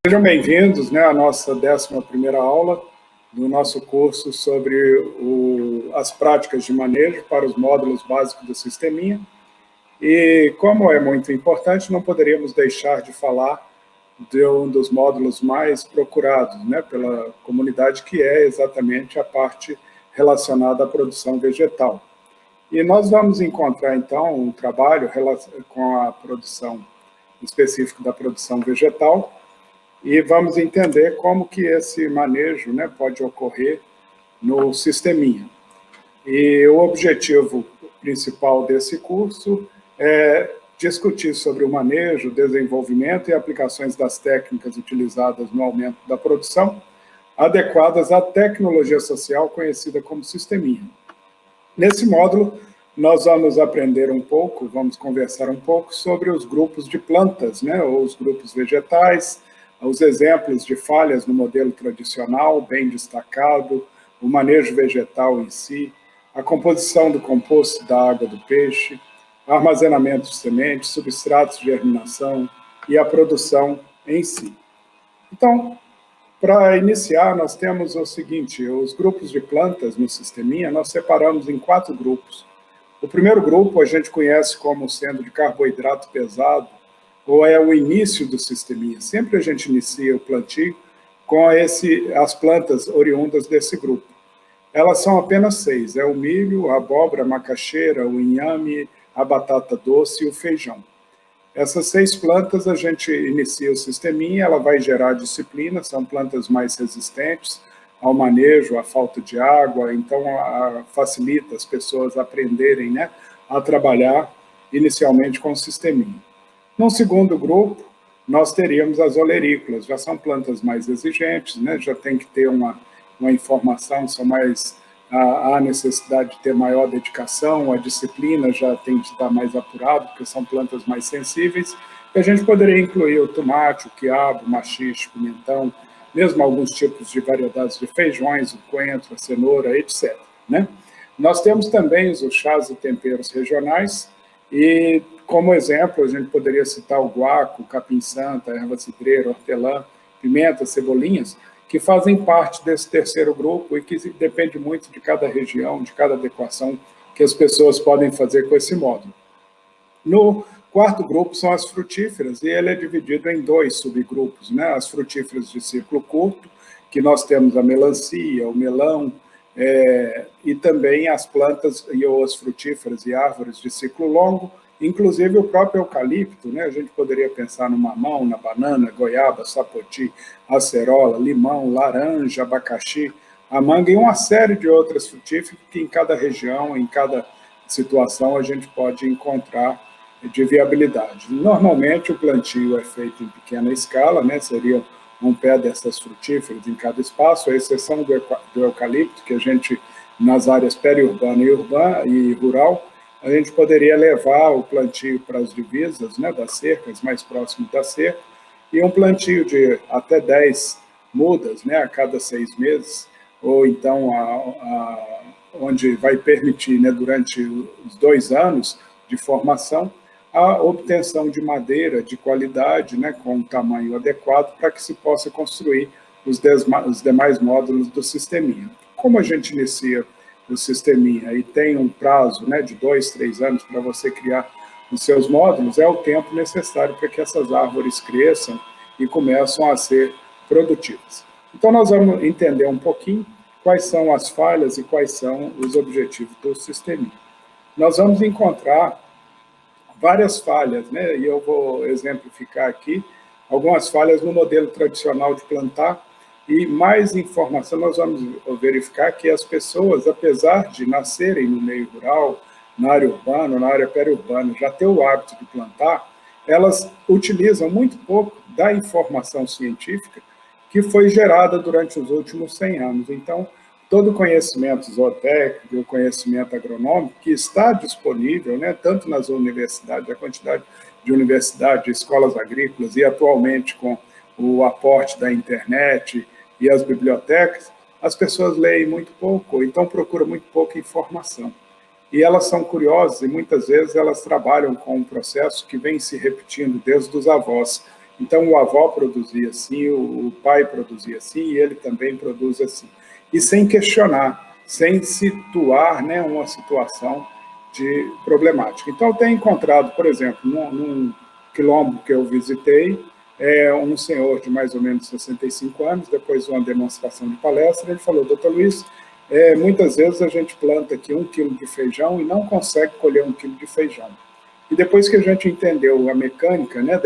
Sejam bem-vindos, à nossa 11ª aula do nosso curso sobre as práticas de manejo para os módulos básicos do Sisteminha. E, como é muito importante, não poderíamos deixar de falar de um dos módulos mais procurados pela comunidade, que é exatamente a parte relacionada à produção vegetal. E nós vamos encontrar, então, um trabalho com a produção específica da produção vegetal, e vamos entender como que esse manejo pode ocorrer no Sisteminha. E o objetivo principal desse curso é discutir sobre o manejo, desenvolvimento e aplicações das técnicas utilizadas no aumento da produção, adequadas à tecnologia social conhecida como Sisteminha. Nesse módulo, nós vamos aprender um pouco, vamos conversar um pouco sobre os grupos de plantas, ou os grupos vegetais, os exemplos de falhas no modelo tradicional, bem destacado, o manejo vegetal em si, a composição do composto da água do peixe, armazenamento de sementes, substratos de germinação e a produção em si. Então, para iniciar, nós temos o seguinte: os grupos de plantas no Sisteminha, nós separamos em 4 grupos. O primeiro grupo a gente conhece como sendo de carboidrato pesado, ou é o início do Sisteminha. Sempre a gente inicia o plantio com as plantas oriundas desse grupo. Elas são apenas 6, é o milho, a abóbora, a macaxeira, o inhame, a batata doce e o feijão. Essas 6 plantas a gente inicia o Sisteminha, ela vai gerar disciplina, são plantas mais resistentes ao manejo, à falta de água, então facilita as pessoas aprenderem a trabalhar inicialmente com o Sisteminha. No segundo grupo, nós teríamos as olerícolas, já são plantas mais exigentes, já tem que ter uma informação, há necessidade de ter maior dedicação, a disciplina já tem que estar mais apurada, porque são plantas mais sensíveis, e a gente poderia incluir o tomate, o quiabo, o maxixe, o pimentão, mesmo alguns tipos de variedades de feijões, o coentro, a cenoura, etc. Nós temos também os chás e temperos regionais, e como exemplo a gente poderia citar o guaco, o capim-santo, a erva cidreira, hortelã, pimenta, cebolinhas, que fazem parte desse terceiro grupo e que depende muito de cada região, de cada adequação que as pessoas podem fazer com esse módulo. No quarto grupo são as frutíferas, e ele é dividido em 2 subgrupos, as frutíferas de ciclo curto, que nós temos a melancia, o melão, e também as plantas e as frutíferas e árvores de ciclo longo, inclusive o próprio eucalipto, a gente poderia pensar no mamão, na banana, goiaba, sapoti, acerola, limão, laranja, abacaxi, a manga e uma série de outras frutíferas que em cada região, em cada situação a gente pode encontrar de viabilidade. Normalmente o plantio é feito em pequena escala, seria um pé dessas frutíferas em cada espaço, à exceção do eucalipto, que a gente, nas áreas periurbana e urbana e rural, a gente poderia levar o plantio para as divisas das cercas, mais próximo da cerca, e um plantio de até 10 mudas a cada 6 meses, ou então onde vai permitir, durante os 2 anos de formação, a obtenção de madeira de qualidade, com um tamanho adequado, para que se possa construir os demais módulos do Sisteminha. Como a gente inicia o Sisteminha e tem um prazo de 2, 3 anos para você criar os seus módulos, é o tempo necessário para que essas árvores cresçam e começam a ser produtivas. Então, nós vamos entender um pouquinho quais são as falhas e quais são os objetivos do Sisteminha. Nós vamos encontrar várias falhas, e eu vou exemplificar aqui algumas falhas no modelo tradicional de plantar, e mais informação nós vamos verificar que as pessoas, apesar de nascerem no meio rural, na área urbana, na área periurbana, já ter o hábito de plantar, elas utilizam muito pouco da informação científica que foi gerada durante os últimos 100 anos. Então, todo o conhecimento zootécnico, o conhecimento agronômico que está disponível, tanto nas universidades, a quantidade de universidades, de escolas agrícolas, e atualmente com o aporte da internet e as bibliotecas, as pessoas leem muito pouco, ou então procuram muito pouca informação. E elas são curiosas e muitas vezes elas trabalham com um processo que vem se repetindo desde os avós. Então, o avô produzia assim, o pai produzia assim, e ele também produz assim. E sem questionar, sem situar, né, uma situação de problemática. Então, eu tenho encontrado, por exemplo, num quilombo que eu visitei, um senhor de mais ou menos 65 anos, depois de uma demonstração de palestra, ele falou: doutor Luiz, muitas vezes a gente planta aqui 1 quilo de feijão e não consegue colher 1 quilo de feijão. E depois que a gente entendeu a mecânica, né,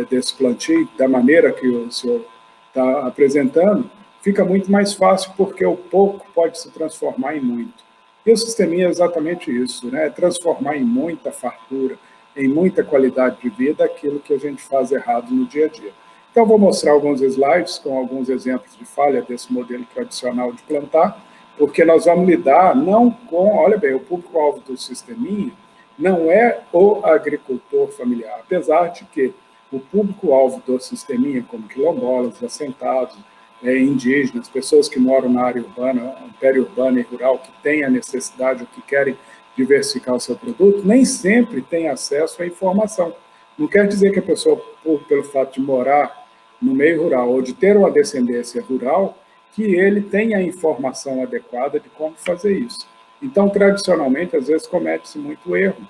desse plantio, da maneira que o senhor está apresentando, fica muito mais fácil, porque o pouco pode se transformar em muito. E o sisteminha é exatamente isso, né? Transformar em muita fartura, em muita qualidade de vida, aquilo que a gente faz errado no dia a dia. Então, vou mostrar alguns slides com alguns exemplos de falha desse modelo tradicional de plantar, porque nós vamos lidar não com, olha bem, o público-alvo do sisteminha não é o agricultor familiar, apesar de que o público-alvo do sisteminha, como quilombolas, assentados, indígenas, pessoas que moram na área urbana, periurbana e rural, que têm a necessidade ou que querem diversificar o seu produto, nem sempre tem acesso à informação. Não quer dizer que a pessoa, pelo fato de morar no meio rural ou de ter uma descendência rural, que ele tenha a informação adequada de como fazer isso. Então, tradicionalmente, às vezes comete-se muito erro.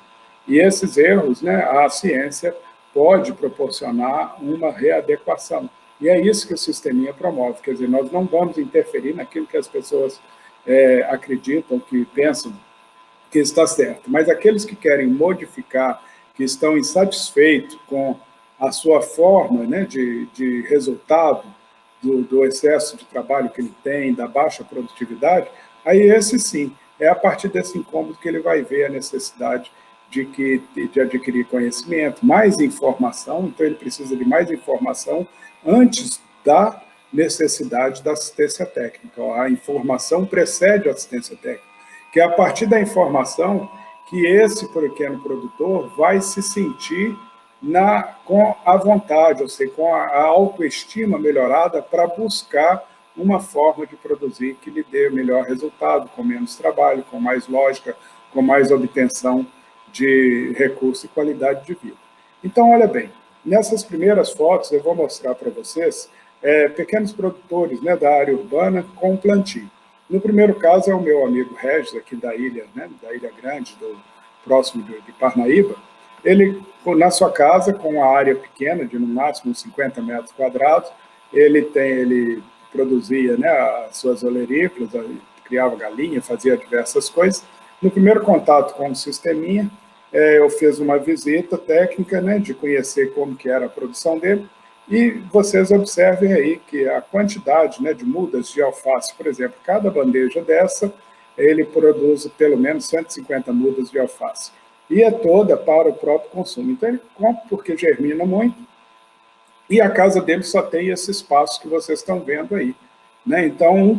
E esses erros, né, a ciência pode proporcionar uma readequação. E é isso que o sisteminha promove, quer dizer, nós não vamos interferir naquilo que as pessoas acreditam, que pensam que está certo, mas aqueles que querem modificar, que estão insatisfeitos com a sua forma, né, de resultado, do excesso de trabalho que ele tem, da baixa produtividade, aí esse sim, é a partir desse incômodo que ele vai ver a necessidade de adquirir conhecimento, mais informação, então ele precisa de mais informação antes da necessidade da assistência técnica. A informação precede a assistência técnica, que é a partir da informação que esse pequeno produtor vai se sentir com a vontade, ou seja, com a autoestima melhorada para buscar uma forma de produzir que lhe dê melhor resultado, com menos trabalho, com mais lógica, com mais obtenção de recurso e qualidade de vida. Então, olha bem, nessas primeiras fotos eu vou mostrar para vocês pequenos produtores, né, da área urbana com plantio. No primeiro caso é o meu amigo Regis, aqui da ilha, né, da Ilha Grande, próximo de Parnaíba. Ele, na sua casa, com uma área pequena, de no máximo 50 metros quadrados, ele produzia, né, as suas olerícolas, criava galinha, fazia diversas coisas. No primeiro contato com o sisteminha, eu fiz uma visita técnica, né, de conhecer como que era a produção dele, e vocês observem aí que a quantidade, né, de mudas de alface, por exemplo, cada bandeja dessa, ele produz pelo menos 150 mudas de alface. E é toda para o próprio consumo. Então, ele compra porque germina muito, e a casa dele só tem esse espaço que vocês estão vendo aí, né? Então, um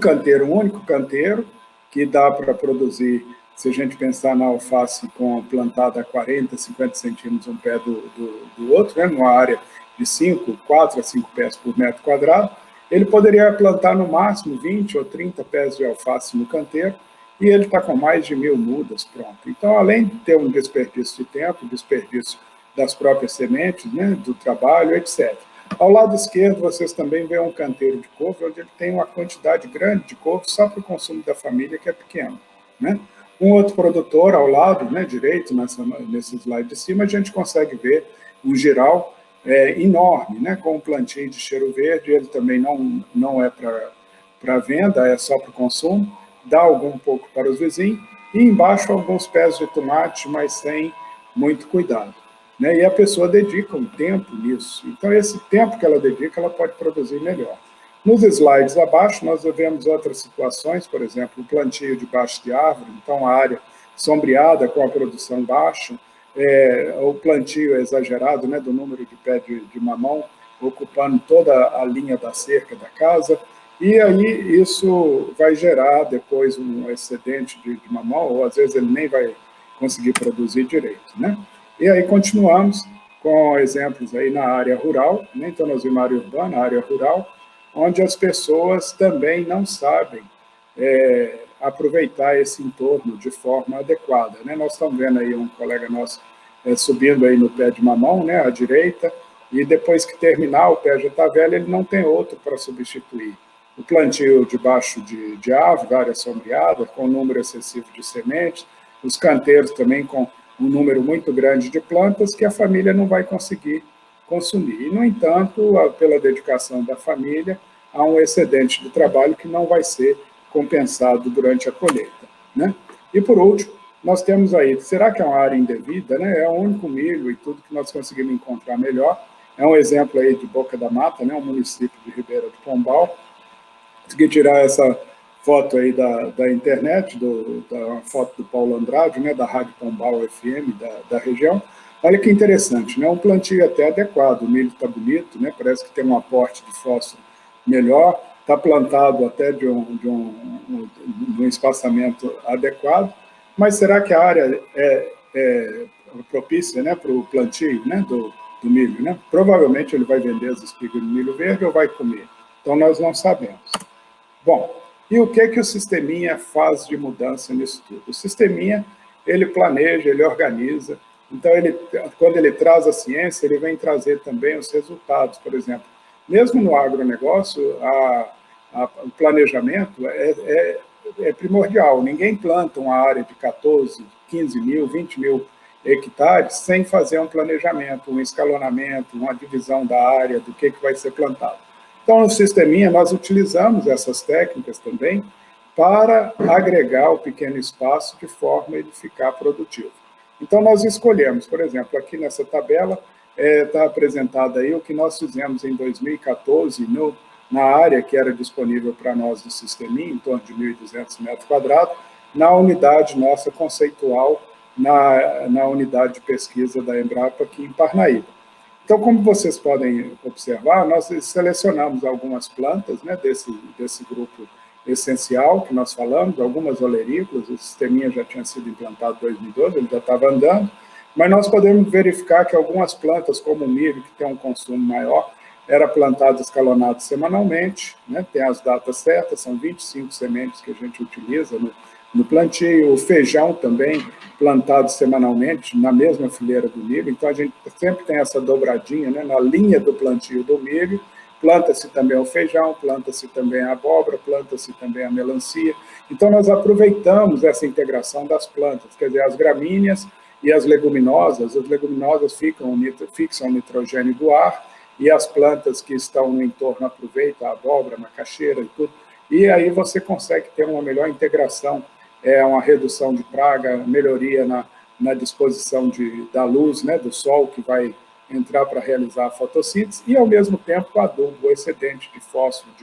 único canteiro, que dá para produzir, se a gente pensar na alface plantada a 40, 50 centímetros um pé do outro, né, numa área de 4 a 5 pés por metro quadrado, ele poderia plantar no máximo 20 ou 30 pés de alface no canteiro, e ele está com mais de 1.000 mudas pronto. Então, além de ter um desperdício de tempo, desperdício das próprias sementes, né, do trabalho, etc. Ao lado esquerdo, vocês também veem um canteiro de couve, onde ele tem uma quantidade grande de couve só para o consumo da família, que é pequeno, né? Um outro produtor ao lado, né, direito, nesse slide de cima, a gente consegue ver um giral enorme, né, com um plantio de cheiro verde. Ele também não é para venda, é só para o consumo, dá algum pouco para os vizinhos, e embaixo alguns pés de tomate, mas sem muito cuidado, né? E a pessoa dedica um tempo nisso. Então, esse tempo que ela dedica, ela pode produzir melhor. Nos slides abaixo, nós vemos outras situações, por exemplo, o plantio debaixo de árvore, então a área sombreada com a produção baixa, o plantio exagerado, né, do número de pé de mamão, ocupando toda a linha da cerca da casa, e aí isso vai gerar depois um excedente de mamão, ou às vezes ele nem vai conseguir produzir direito, né? E aí continuamos com exemplos aí na área rural, né? Então nós vimos a área urbana, a área rural, onde as pessoas também não sabem aproveitar esse entorno de forma adequada, né? Nós estamos vendo aí um colega nosso subindo aí no pé de mamão, né, à direita, e depois que terminar o pé já está velho, ele não tem outro para substituir. O plantio debaixo de árvore, área sombreada, com um número excessivo de sementes, os canteiros também com um número muito grande de plantas que a família não vai conseguir consumir. E, no entanto, pela dedicação da família, há um excedente de trabalho que não vai ser compensado durante a colheita, né? E, por último, nós temos aí, será que é uma área indevida, né? É o único milho e tudo que nós conseguimos encontrar melhor. É um exemplo aí de Boca da Mata, né? Um município de Ribeira do Pombal. Consegui tirar essa foto aí da internet, da foto do Paulo Andrade, né? Da Rádio Pombal FM da região. Olha que interessante, né? Um plantio até adequado, o milho está bonito, né? Parece que tem um aporte de fósforo melhor, está plantado até de um espaçamento adequado, mas será que a área é propícia, né, para o plantio, né, do milho? Né? Provavelmente ele vai vender as espigas de milho verde ou vai comer. Então nós não sabemos. Bom, e o que o sisteminha faz de mudança nisso tudo? O sisteminha, ele planeja, ele organiza, então quando ele traz a ciência, ele vem trazer também os resultados. Por exemplo, mesmo no agronegócio, o planejamento é primordial. Ninguém planta uma área de 14, 15 mil, 20 mil hectares sem fazer um planejamento, um escalonamento, uma divisão da área, do que vai ser plantado. Então, no sisteminha, nós utilizamos essas técnicas também para agregar o pequeno espaço de forma a ele ficar produtivo. Então, nós escolhemos, por exemplo, aqui nessa tabela, está apresentado aí o que nós fizemos em 2014 na área que era disponível para nós do sisteminha, em torno de 1.200 metros quadrados, na unidade nossa conceitual, na unidade de pesquisa da Embrapa aqui em Parnaíba. Então, como vocês podem observar, nós selecionamos algumas plantas, né, desse grupo essencial que nós falamos, algumas olerícolas, o sisteminha já tinha sido implantado em 2012, ele já estava andando, mas nós podemos verificar que algumas plantas, como o milho, que tem um consumo maior, era plantado escalonado semanalmente, né, tem as datas certas, são 25 sementes que a gente utiliza no plantio, o feijão também plantado semanalmente na mesma fileira do milho, então a gente sempre tem essa dobradinha, né, na linha do plantio do milho, planta-se também o feijão, planta-se também a abóbora, planta-se também a melancia, então nós aproveitamos essa integração das plantas, quer dizer, as gramíneas e as leguminosas fixam o nitrogênio do ar, e as plantas que estão no entorno aproveitam a abóbora, a macaxeira e tudo, e aí você consegue ter uma melhor integração, uma redução de praga, melhoria na disposição da luz, né, do sol que vai entrar para realizar a fotossíntese, e ao mesmo tempo o adubo, o excedente de fósforo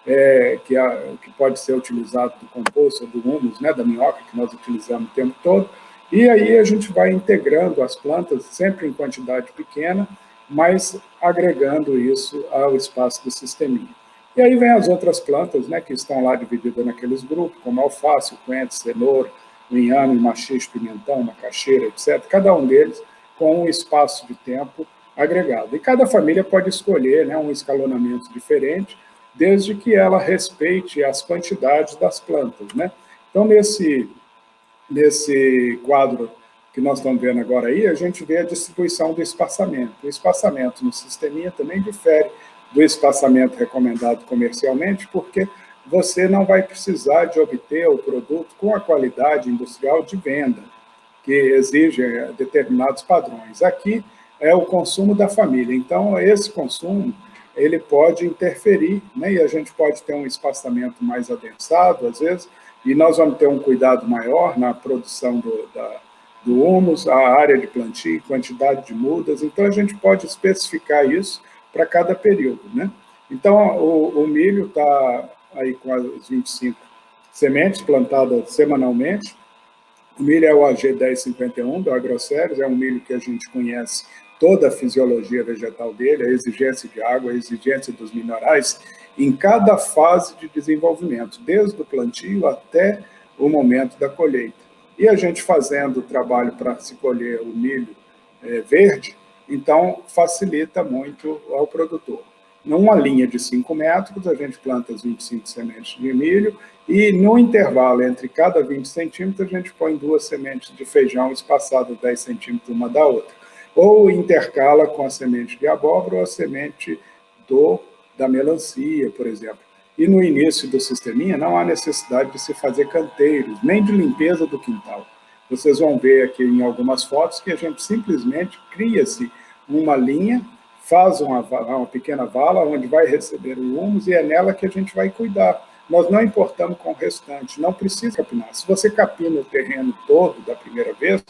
que pode ser utilizado do composto, do humus, né, da minhoca, que nós utilizamos o tempo todo, e aí a gente vai integrando as plantas, sempre em quantidade pequena, mas agregando isso ao espaço do sisteminha. E aí vem as outras plantas, né, que estão lá divididas naqueles grupos, como alface, coentro, cenoura, o inhame, maxixe, pimentão, macaxeira, etc. Cada um deles com um espaço de tempo agregado. E cada família pode escolher, né, um escalonamento diferente, desde que ela respeite as quantidades das plantas, né? Então, nesse quadro que nós estamos vendo agora aí, a gente vê a distribuição do espaçamento. O espaçamento no sisteminha também difere do espaçamento recomendado comercialmente, porque você não vai precisar de obter o produto com a qualidade industrial de venda, que exige determinados padrões. Aqui é o consumo da família, então esse consumo ele pode interferir, né, e a gente pode ter um espaçamento mais adensado, às vezes, e nós vamos ter um cuidado maior na produção do humus, a área de plantio, quantidade de mudas, então a gente pode especificar isso para cada período, né? Então, o milho está aí com as 25 sementes plantadas semanalmente. O milho é o AG 1051 do Agroceres, é um milho que a gente conhece toda a fisiologia vegetal dele, a exigência de água, a exigência dos minerais, em cada fase de desenvolvimento, desde o plantio até o momento da colheita. E a gente fazendo o trabalho para se colher o milho verde, então facilita muito ao produtor. Numa linha de 5 metros, a gente planta as 25 sementes de milho e no intervalo entre cada 20 centímetros, a gente põe 2 sementes de feijão espaçadas 10 centímetros uma da outra. ou intercala com a semente de abóbora ou a semente da melancia, por exemplo. E no início do sisteminha não há necessidade de se fazer canteiros, nem de limpeza do quintal. Vocês vão ver aqui em algumas fotos que a gente simplesmente cria-se uma linha, faz uma pequena vala onde vai receber o humus e é nela que a gente vai cuidar. Nós não importamos com o restante, não precisa capinar. Se você capina o terreno todo da primeira vez,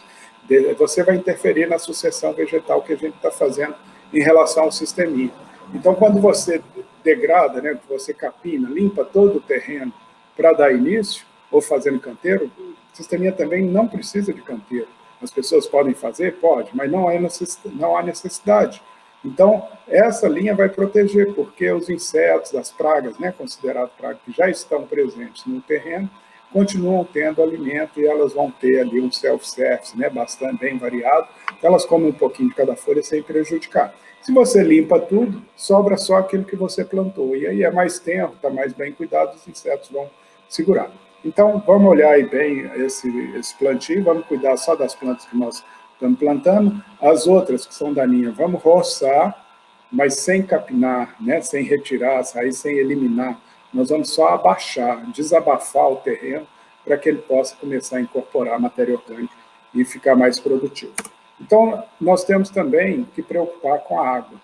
você vai interferir na sucessão vegetal que a gente está fazendo em relação ao sisteminha. Então, quando você degrada, né, você capina, limpa todo o terreno para dar início, ou fazendo canteiro, o sisteminha também não precisa de canteiro. As pessoas podem fazer? Pode, mas não há necessidade. Então, essa linha vai proteger, porque os insetos, as pragas, né, consideradas pragas que já estão presentes no terreno, continuam tendo alimento e elas vão ter ali um self-service, né, bastante bem variado, então elas comem um pouquinho de cada folha sem prejudicar. Se você limpa tudo, sobra só aquilo que você plantou, e aí é mais tempo, está mais bem cuidado, os insetos vão segurar. Então, vamos olhar aí bem esse plantio, vamos cuidar só das plantas que nós estamos plantando, as outras que são daninhas, vamos roçar, mas sem capinar, né, sem retirar, sair sem eliminar, nós vamos só abaixar, desabafar o terreno para que ele possa começar a incorporar matéria orgânica e ficar mais produtivo. Então, nós temos também que preocupar com a água,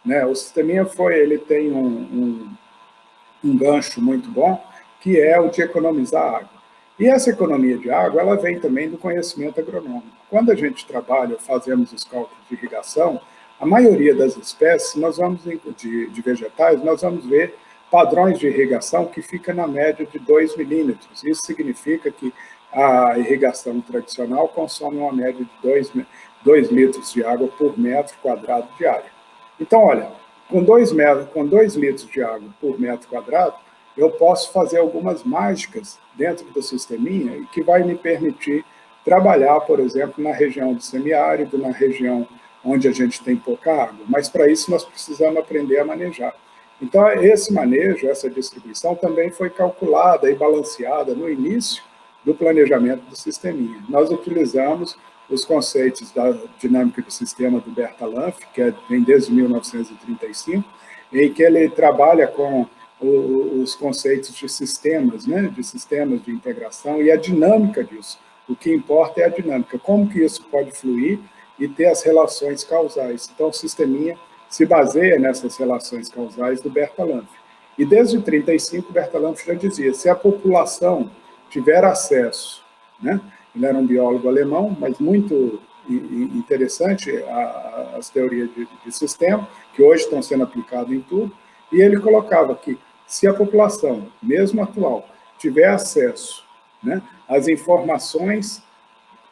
né? O sisteminha ele tem um gancho muito bom, que é o de economizar água. E essa economia de água, ela vem também do conhecimento agronômico. Quando a gente trabalha, fazemos os cálculos de irrigação, a maioria das espécies, de vegetais, nós vamos ver padrões de irrigação que fica na média de 2 milímetros. Isso significa que a irrigação tradicional consome uma média de 2 litros de água por metro quadrado de área. Então, olha, com 2 litros de água por metro quadrado, eu posso fazer algumas mágicas dentro do sisteminha e que vai me permitir trabalhar, por exemplo, na região do semiárido, na região onde a gente tem pouca água. Mas, para isso, nós precisamos aprender a manejar. Então, esse manejo, essa distribuição também foi calculada e balanceada no início do planejamento do sisteminha. Nós utilizamos os conceitos da dinâmica do sistema do Bertalanffy, que vem desde 1935, em que ele trabalha com os conceitos de sistemas, né, de sistemas de integração e a dinâmica disso. O que importa é a dinâmica, como que isso pode fluir e ter as relações causais. Então, o sisteminha se baseia nessas relações causais do Bertalanffy. E desde 1935, Bertalanffy já dizia, se a população tiver acesso, né, ele era um biólogo alemão, mas muito interessante as teorias de sistema, que hoje estão sendo aplicadas em tudo, e ele colocava que se a população, mesmo atual, tiver acesso, né, às informações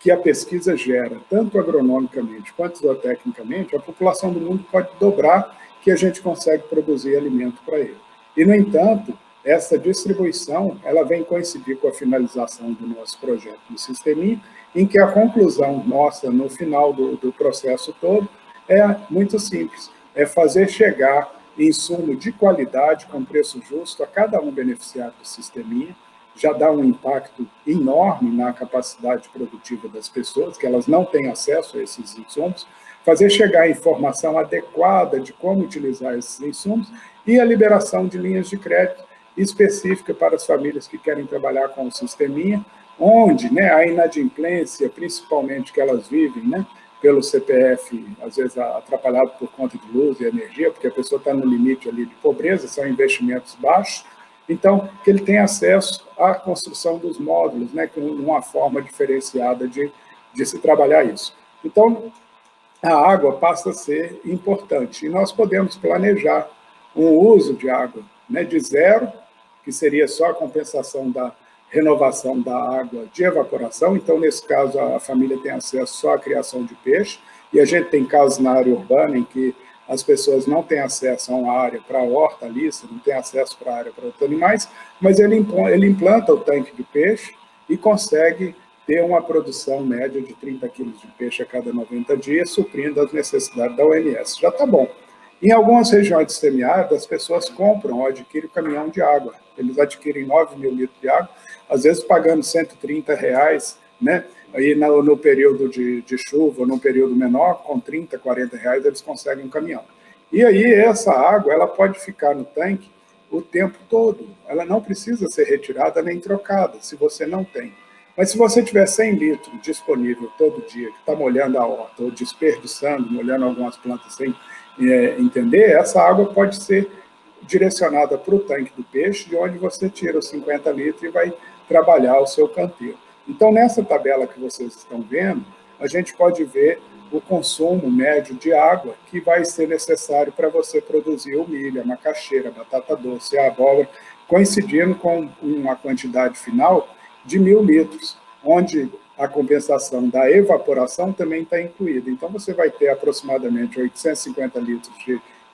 que a pesquisa gera, tanto agronomicamente quanto zootecnicamente, a população do mundo pode dobrar que a gente consegue produzir alimento para ele. E, no entanto, essa distribuição ela vem coincidir com a finalização do nosso projeto do Sisteminha, em que a conclusão nossa, no final do processo todo, é muito simples, é fazer chegar insumo de qualidade, com preço justo, a cada um beneficiário do Sisteminha, já dá um impacto enorme na capacidade produtiva das pessoas, que elas não têm acesso a esses insumos, fazer chegar a informação adequada de como utilizar esses insumos e a liberação de linhas de crédito específica para as famílias que querem trabalhar com o Sisteminha, onde, né, a inadimplência, principalmente que elas vivem, né, pelo CPF, às vezes atrapalhado por conta de luz e energia, porque a pessoa está no limite ali de pobreza, são investimentos baixos, então, que ele tenha acesso à construção dos módulos, né, com uma forma diferenciada de se trabalhar isso. Então, a água passa a ser importante, e nós podemos planejar um uso de água, né, de zero, que seria só a compensação da renovação da água de evaporação, então, nesse caso, a família tem acesso só à criação de peixe, e a gente tem casos na área urbana em que as pessoas não têm acesso a uma área para hortaliça, não têm acesso para a área para outros animais, mas ele implanta o tanque de peixe e consegue ter uma produção média de 30 quilos de peixe a cada 90 dias, suprindo as necessidades da OMS. Já está bom. Em algumas regiões de semiárido, as pessoas compram ou adquirem o caminhão de água. Eles adquirem 9 mil litros de água, às vezes pagando R$130, né, aí no período de chuva, no período menor, com 30, 40 reais, eles conseguem um caminhão. E aí essa água ela pode ficar no tanque o tempo todo, ela não precisa ser retirada nem trocada, se você não tem. Mas se você tiver 100 litros disponível todo dia, que está molhando a horta, ou desperdiçando, molhando algumas plantas sem entender, essa água pode ser direcionada para o tanque do peixe, de onde você tira os 50 litros e vai trabalhar o seu canteiro. Então, nessa tabela que vocês estão vendo, a gente pode ver o consumo médio de água que vai ser necessário para você produzir o milho, a macaxeira, a batata doce, a abóbora, coincidindo com uma quantidade final de 1.000 litros, onde a compensação da evaporação também está incluída. Então, você vai ter aproximadamente 850 litros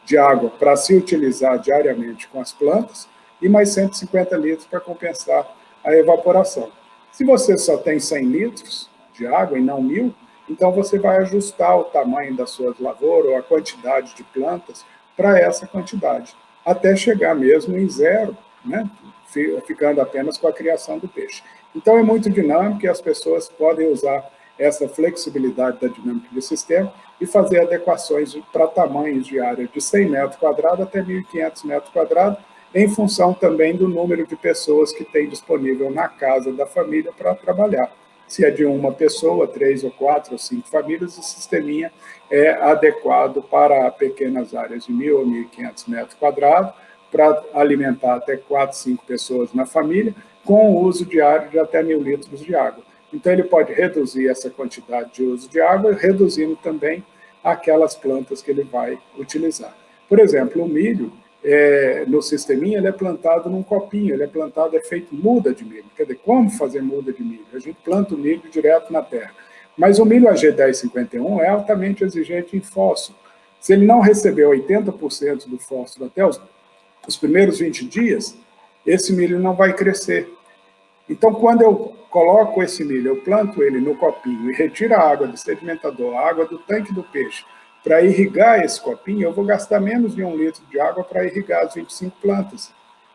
de água para se utilizar diariamente com as plantas e mais 150 litros para compensar a evaporação. Se você só tem 100 litros de água e não 1.000, então você vai ajustar o tamanho das suas lavouras ou a quantidade de plantas para essa quantidade, até chegar mesmo em zero, né? Ficando apenas com a criação do peixe. Então é muito dinâmico e as pessoas podem usar essa flexibilidade da dinâmica do sistema e fazer adequações para tamanhos de área de 100 metros quadrados até 1.500 metros quadrados, em função também do número de pessoas que tem disponível na casa da família para trabalhar. Se é de uma pessoa, 3 ou 4 ou 5 famílias, o sisteminha é adequado para pequenas áreas de 1.000 ou 1.500 metros quadrados, para alimentar até 4, 5 pessoas na família, com o uso diário de até 1.000 litros de água. Então, ele pode reduzir essa quantidade de uso de água, reduzindo também aquelas plantas que ele vai utilizar. Por exemplo, o milho, no sisteminha, ele é plantado num copinho, ele é plantado, é feito muda de milho. Quer dizer, como fazer muda de milho? A gente planta o milho direto na terra. Mas o milho AG1051 é altamente exigente em fósforo. Se ele não receber 80% do fósforo até os primeiros 20 dias, esse milho não vai crescer. Então, quando eu coloco esse milho, eu planto ele no copinho e retiro a água do sedimentador, a água do tanque do peixe, para irrigar esse copinho, eu vou gastar menos de 1 litro de água para irrigar as 25 plantas.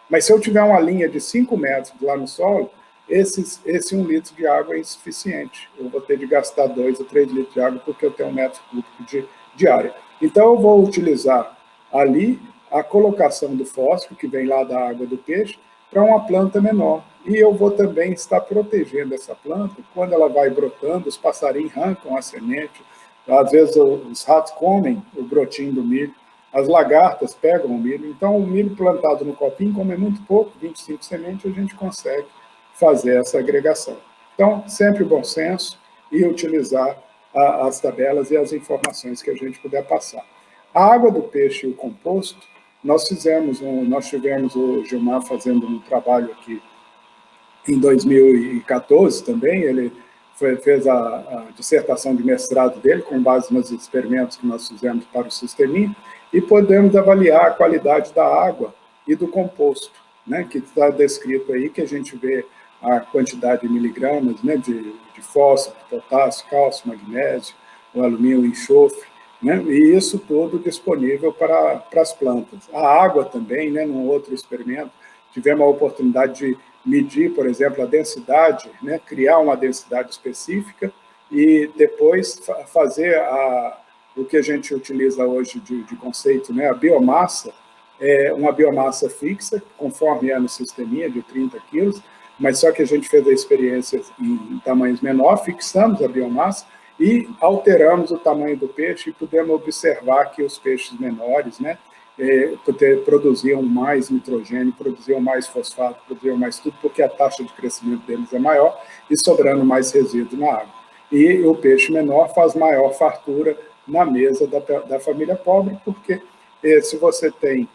Mas se eu tiver uma linha de 5 metros lá no solo, esse 1 litro de água é insuficiente. Eu vou ter de gastar 2 ou 3 litros de água porque eu tenho 1 metro cúbico de área. Então, eu vou utilizar ali a colocação do fósforo, que vem lá da água do peixe, para uma planta menor. E eu vou também estar protegendo essa planta, quando ela vai brotando, os passarinhos arrancam a semente, às vezes os ratos comem o brotinho do milho, as lagartas pegam o milho. Então, o milho plantado no copinho, como é muito pouco, 25 sementes, a gente consegue fazer essa agregação. Então, sempre bom senso e utilizar as tabelas e as informações que a gente puder passar. A água do peixe e o composto, nós tivemos o Gilmar fazendo um trabalho aqui em 2014 também, ele fez a dissertação de mestrado dele, com base nos experimentos que nós fizemos para o sisteminha, e podemos avaliar a qualidade da água e do composto, né, que está descrito aí, que a gente vê a quantidade de miligramas, né, de fósforo, potássio, cálcio, magnésio, o alumínio, o enxofre, né, e isso tudo disponível para as plantas. A água também, né, num outro experimento, tivemos a oportunidade de medir, por exemplo, a densidade, né, criar uma densidade específica e depois fazer o que a gente utiliza hoje de conceito, né, a biomassa, uma biomassa fixa, conforme é no sisteminha, de 30 quilos, mas só que a gente fez a experiência em tamanhos menores, fixamos a biomassa e alteramos o tamanho do peixe e pudemos observar que os peixes menores, né, produziam mais nitrogênio, produziam mais fosfato, produziam mais tudo, porque a taxa de crescimento deles é maior e sobrando mais resíduo na água. E o peixe menor faz maior fartura na mesa da família pobre, porque se você tem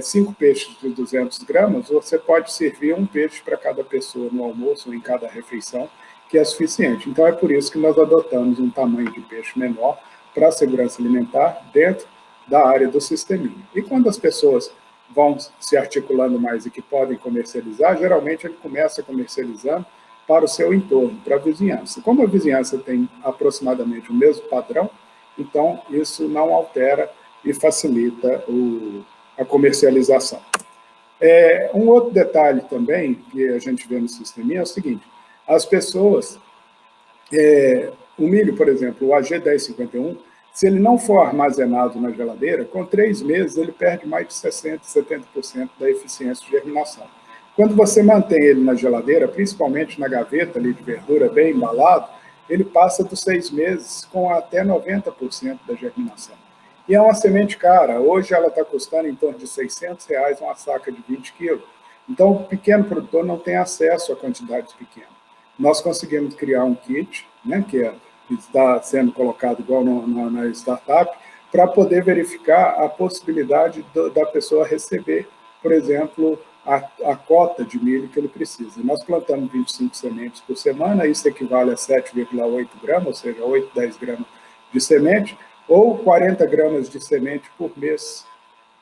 5 peixes de 200 gramas, você pode servir um peixe para cada pessoa no almoço ou em cada refeição, que é suficiente. Então, é por isso que nós adotamos um tamanho de peixe menor para a segurança alimentar dentro da área do sisteminha. E quando as pessoas vão se articulando mais e que podem comercializar, geralmente ele começa comercializando para o seu entorno, para a vizinhança. Como a vizinhança tem aproximadamente o mesmo padrão, então isso não altera e facilita a comercialização. Um outro detalhe também que a gente vê no sisteminha é o seguinte: as pessoas O milho, por exemplo, o AG1051, se ele não for armazenado na geladeira, com 3 meses ele perde mais de 60%, 70% da eficiência de germinação. Quando você mantém ele na geladeira, principalmente na gaveta ali de verdura, bem embalado, ele passa dos 6 meses com até 90% da germinação. E é uma semente cara. Hoje ela está custando em torno de R$600 uma saca de 20 quilos. Então, o pequeno produtor não tem acesso a quantidades pequenas. Nós conseguimos criar um kit, né, que está sendo colocado igual na startup, para poder verificar a possibilidade da pessoa receber, por exemplo, a cota de milho que ele precisa. Nós plantamos 25 sementes por semana, isso equivale a 7,8 gramas, ou seja, 8, 10 gramas de semente, ou 40 gramas de semente por mês.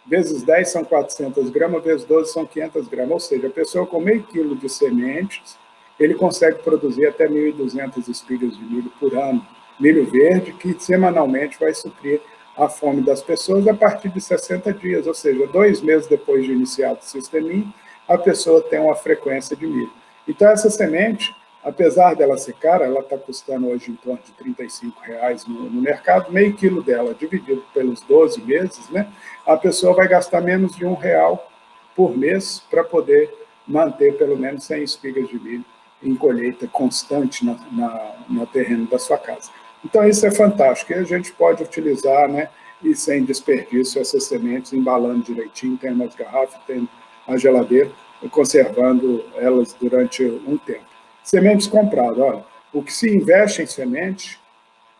Vezes 10 são 400 gramas, vezes 12 são 500 gramas, ou seja, a pessoa com meio quilo de sementes, ele consegue produzir até 1.200 espigas de milho por ano, milho verde, que semanalmente vai suprir a fome das pessoas a partir de 60 dias, ou seja, 2 meses depois de iniciado o sisteminha, a pessoa tem uma frequência de milho. Então, essa semente, apesar dela ser cara, ela está custando hoje em torno de R$35 no mercado, meio quilo dela, dividido pelos 12 meses, né, a pessoa vai gastar menos de R$1 por mês para poder manter pelo menos 100 espigas de milho em colheita constante no terreno da sua casa. Então, isso é fantástico, e a gente pode utilizar, né, e sem desperdício, essas sementes, embalando direitinho, tem nas garrafas, tem na geladeira, conservando elas durante um tempo. Sementes compradas, olha, o que se investe em semente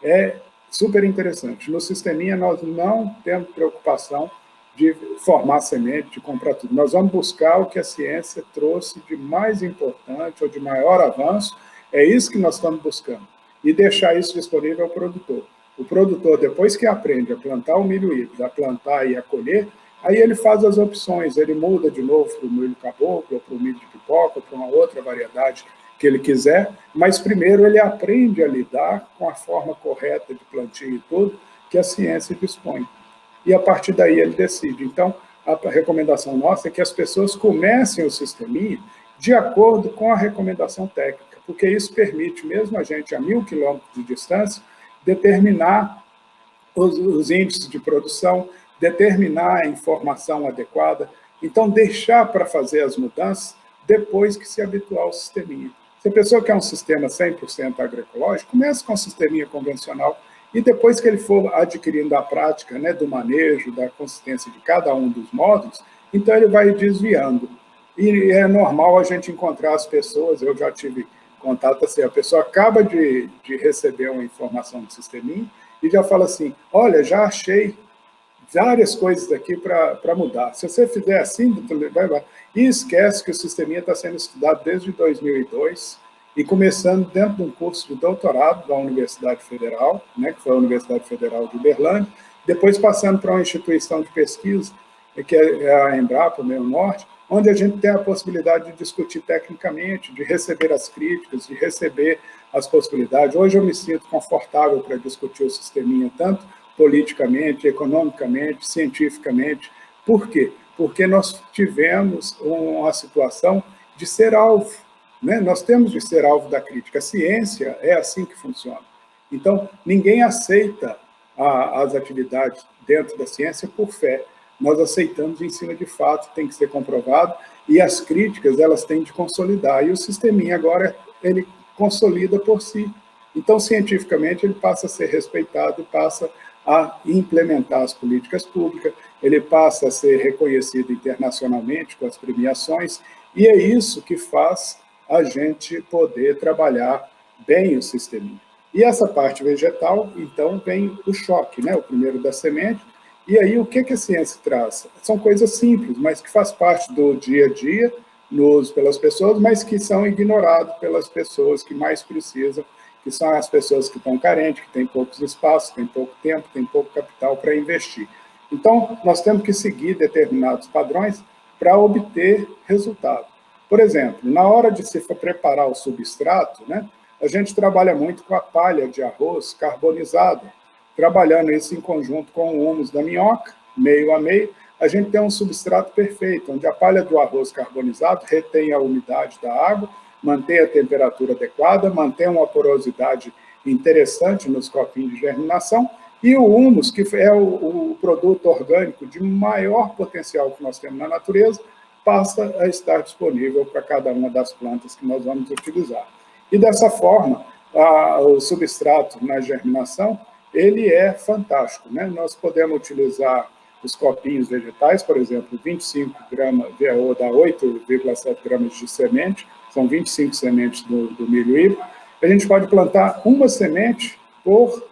é super interessante. No sisteminha, nós não temos preocupação de formar semente, de comprar tudo. Nós vamos buscar o que a ciência trouxe de mais importante ou de maior avanço, é isso que nós estamos buscando, e deixar isso disponível ao produtor. O produtor, depois que aprende a plantar o milho híbrido, a plantar e a colher, aí ele faz as opções, ele muda de novo para o milho caboclo, ou para o milho de pipoca, ou para uma outra variedade que ele quiser, mas primeiro ele aprende a lidar com a forma correta de plantio e tudo que a ciência dispõe. E a partir daí ele decide. Então, a recomendação nossa é que as pessoas comecem o sisteminha de acordo com a recomendação técnica, porque isso permite, mesmo a gente a 1.000 quilômetros de distância, determinar os índices de produção, determinar a informação adequada, então deixar para fazer as mudanças depois que se habituar ao sisteminha. Se a pessoa quer um sistema 100% agroecológico, comece com um sisteminha convencional e depois que ele for adquirindo a prática, né, do manejo, da consistência de cada um dos módulos, então ele vai desviando. E é normal a gente encontrar as pessoas, eu já tive contato assim, a pessoa acaba de receber uma informação do sisteminha e já fala assim, olha, já achei várias coisas aqui para mudar. Se você fizer assim, vai. E esquece que o sisteminha está sendo estudado desde 2002 e começando dentro de um curso de doutorado da Universidade Federal, né, que foi a Universidade Federal de Uberlândia, depois passando para uma instituição de pesquisa, que é a Embrapa, o Meio Norte, onde a gente tem a possibilidade de discutir tecnicamente, de receber as críticas, de receber as possibilidades. Hoje eu me sinto confortável para discutir o sisteminha, tanto politicamente, economicamente, cientificamente. Por quê? Porque nós tivemos uma situação de ser alvo, né? Nós temos de ser alvo da crítica. A ciência é assim que funciona. Então, ninguém aceita as atividades dentro da ciência por fé. Nós aceitamos em cima de fato, tem que ser comprovado, e as críticas, elas têm de consolidar. E o sisteminha agora, ele consolida por si. Então, cientificamente, ele passa a ser respeitado, passa a implementar as políticas públicas, ele passa a ser reconhecido internacionalmente com as premiações, e é isso que faz a gente poder trabalhar bem o sisteminha. E essa parte vegetal, então, vem o choque, né? O primeiro da semente, e aí o que a ciência traz? São coisas simples, mas que faz parte do dia a dia, no uso pelas pessoas, mas que são ignorados pelas pessoas que mais precisam, que são as pessoas que estão carentes, que têm poucos espaços, têm pouco tempo, têm pouco capital para investir. Então, nós temos que seguir determinados padrões para obter resultado. Por exemplo, na hora de se preparar o substrato, né, a gente trabalha muito com a palha de arroz carbonizada, trabalhando isso em conjunto com o humus da minhoca, meio a meio, a gente tem um substrato perfeito, onde a palha do arroz carbonizado retém a umidade da água, manter a temperatura adequada, manter uma porosidade interessante nos copinhos de germinação, e o humus, que é o produto orgânico de maior potencial que nós temos na natureza, passa a estar disponível para cada uma das plantas que nós vamos utilizar. E dessa forma, o substrato na germinação, ele é fantástico, né? Nós podemos utilizar os copinhos vegetais, por exemplo, 25 gramas, ou dá 8,7 gramas de semente, são 25 sementes do milho híbrido. A gente pode plantar uma semente por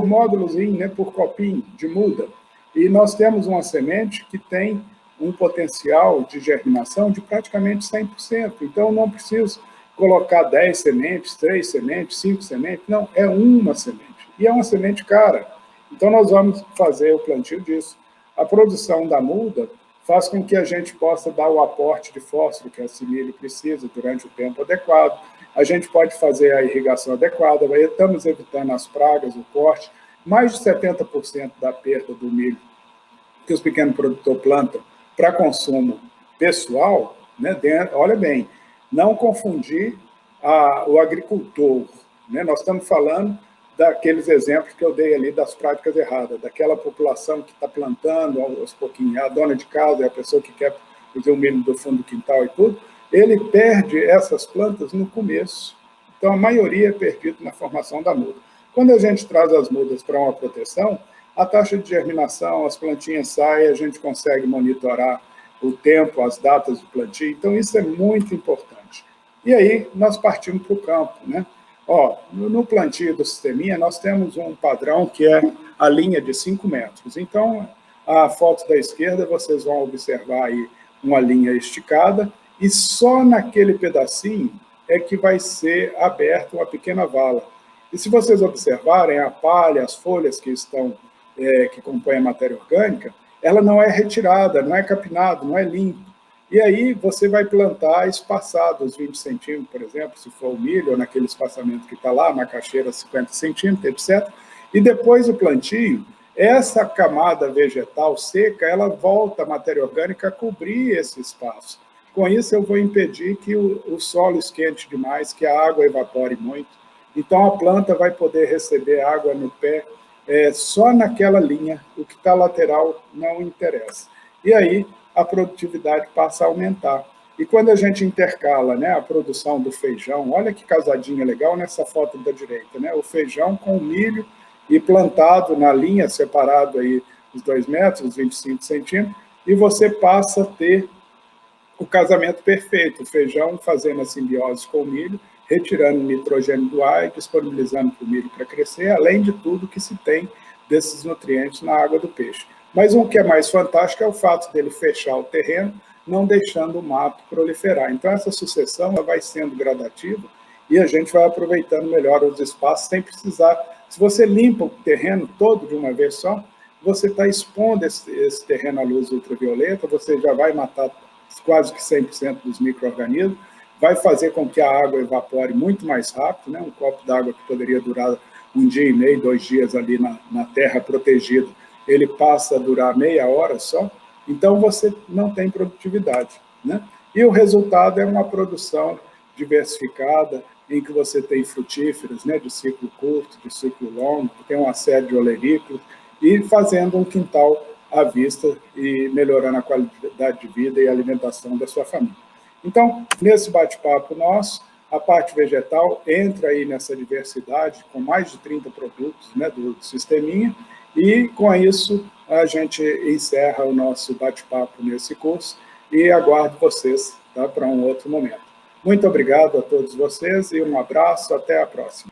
módulozinho, né, por copinho de muda. E nós temos uma semente que tem um potencial de germinação de praticamente 100%. Então, não preciso colocar 10 sementes, 3 sementes, 5 sementes, não, é uma semente. E é uma semente cara. Então, nós vamos fazer o plantio disso. A produção da muda faz com que a gente possa dar o aporte de fósforo que esse milho precisa durante o tempo adequado. A gente pode fazer a irrigação adequada, estamos evitando as pragas, o corte. Mais de 70% da perda do milho que os pequenos produtores plantam para consumo pessoal, né, olha bem, não confundir o agricultor, né? Nós estamos falando daqueles exemplos que eu dei ali das práticas erradas, daquela população que está plantando aos pouquinhos, a dona de casa, é a pessoa que quer fazer o milho do fundo do quintal e tudo, ele perde essas plantas no começo. Então, a maioria é perdida na formação da muda. Quando a gente traz as mudas para uma proteção, a taxa de germinação, as plantinhas saem, a gente consegue monitorar o tempo, as datas de plantio. Então, isso é muito importante. E aí, nós partimos para o campo, né? No plantio do sisteminha, nós temos um padrão que é a linha de 5 metros. Então, a foto da esquerda, vocês vão observar aí uma linha esticada, e só naquele pedacinho é que vai ser aberta uma pequena vala. E se vocês observarem, a palha, as folhas que estão, que compõem a matéria orgânica, ela não é retirada, não é capinado, não é limpo. E aí você vai plantar espaçado os 20 centímetros, por exemplo, se for o milho, ou naquele espaçamento que está lá, macaxeira 50 centímetros, etc. E depois do plantio, essa camada vegetal seca, ela volta a matéria orgânica a cobrir esse espaço. Com isso, eu vou impedir que o solo esquente demais, que a água evapore muito. Então, a planta vai poder receber água no pé só naquela linha, o que está lateral não interessa. E aí, a produtividade passa a aumentar. E quando a gente intercala, né, a produção do feijão, olha que casadinha legal nessa foto da direita, né, o feijão com o milho e plantado na linha, separado aí os 2 metros, os 25 centímetros, e você passa a ter o casamento perfeito, o feijão fazendo a simbiose com o milho, retirando o nitrogênio do ar e disponibilizando para o milho para crescer, além de tudo que se tem desses nutrientes na água do peixe. Mas o que é mais fantástico é o fato dele fechar o terreno, não deixando o mato proliferar. Então, essa sucessão ela vai sendo gradativa e a gente vai aproveitando melhor os espaços sem precisar. Se você limpa o terreno todo de uma vez só, você está expondo esse terreno à luz ultravioleta, você já vai matar quase que 100% dos micro-organismos, vai fazer com que a água evapore muito mais rápido, né? Um copo d'água que poderia durar 1 dia e meio, 2 dias ali na terra protegida, ele passa a durar meia hora só, então você não tem produtividade, né? E o resultado é uma produção diversificada, em que você tem frutíferas, né, de ciclo curto, de ciclo longo, tem uma série de olerícolas, e fazendo um quintal à vista e melhorando a qualidade de vida e a alimentação da sua família. Então, nesse bate-papo nosso, a parte vegetal entra aí nessa diversidade, com mais de 30 produtos, né, do sisteminha, e com isso a gente encerra o nosso bate-papo nesse curso e aguardo vocês, tá, para um outro momento. Muito obrigado a todos vocês e um abraço, até a próxima.